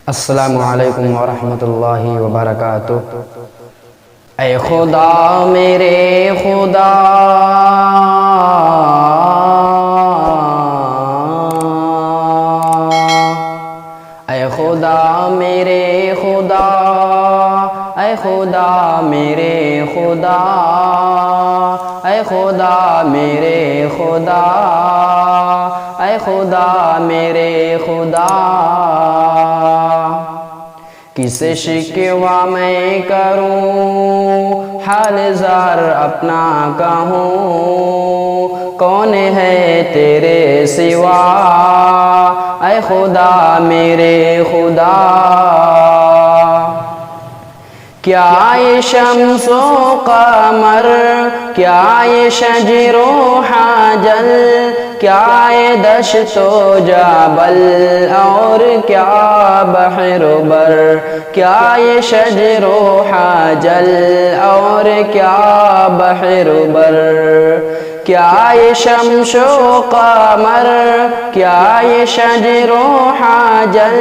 السلام علیکم ورحمۃ اللہ وبرکاتہ۔ اے خدا میرے خدا، اے خدا میرے خدا، اے خدا میرے خدا، اے خدا میرے خدا، اے خدا میرے خدا، کس شکوہ میں کروں، حال زار اپنا کہوں، کون ہے تیرے سوا، اے خدا میرے خدا۔ کیا یہ شمس و قمر، کیا یہ شجر و حجر، کیا یہ دشت و جبل اور کیا بحر و بر، کیا یہ شجر و حجر اور کیا بحر و بر، کیا یہ شمس و قمر، کیا یہ شجر و حجر،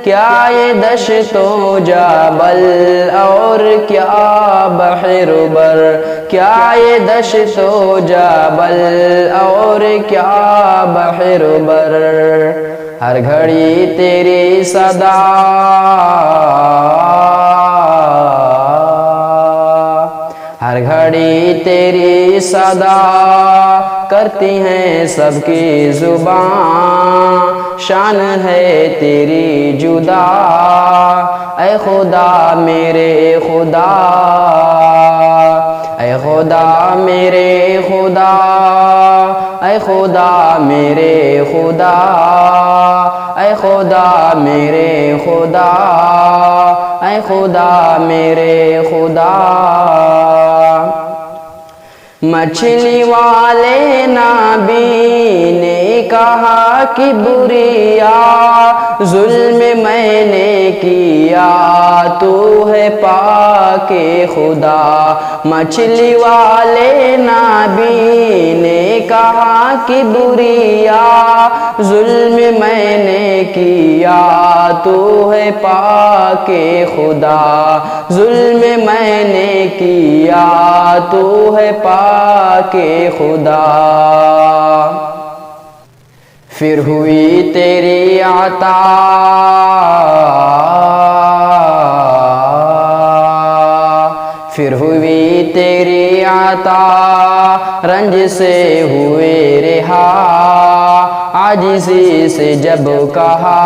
کیا یہ دشت و جبل اور کیا بحر و بر، کیا یہ دشت و جبل اور کیا بحر و بر، ہر گھڑی تیری صدا، ہر گھڑی تیری صدا، کرتی ہیں سب کی زبان، شان ہے تیری جدا، اے خدا میرے خدا، اے خدا میرے خدا، اے خدا میرے خدا، اے خدا میرے خدا، اے خدا میرے خدا۔ مچھلی والے نبی نے کہا کبریا، ظلم میں نے کیا، تو ہے پاک خدا۔ مچھلی والے نبی نے کہا کبریا، ظلم میں نے کیا، تو ہے پاک خدا۔ ظلم میں نے کیا، تو ہے پاک خدا۔ پھر ہوئی تیری عطا، پھر ہوئی تیری عطا، رنج سے ہوئے رہا، عاجزی سے جب کہا،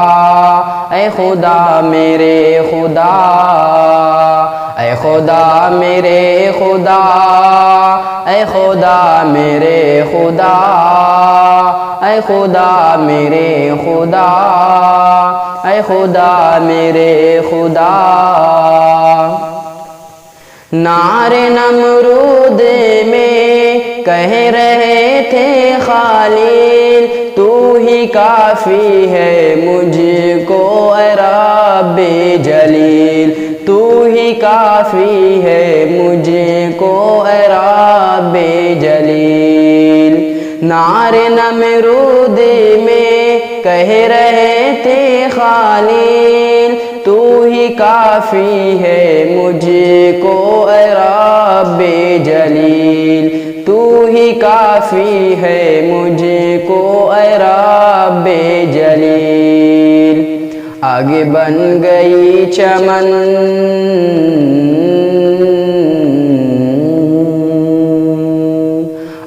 اے خدا میرے خدا، اے خدا میرے خدا، اے خدا میرے خدا، اے خدا میرے خدا، اے خدا میرے خدا۔ نار نمرود میں کہہ رہے تھے خلیل، تو ہی کافی ہے مجھ کو اے رب جلیل، تو ہی کافی ہے مجھ کو اے رب جلیل۔ نار نمرود میں کہہ رہے تھے خلیل، تو ہی کافی ہے مجھ کو اے رب جلیل، تو ہی کافی ہے مجھ کو اے رب جلیل۔ آگے بن گئی چمن،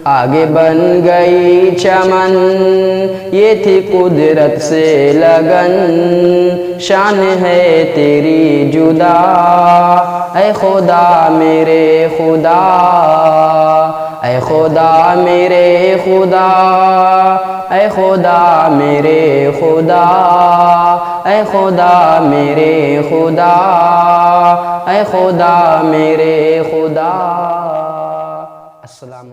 آگے بن گئی چمن، یہ تھی قدرت سے لگن، شان ہے تیری جدا، اے خدا میرے خدا، اے خدا میرے خدا، اے خدا میرے خدا، اے خدا میرے خدا، اے خدا میرے خدا۔ السلام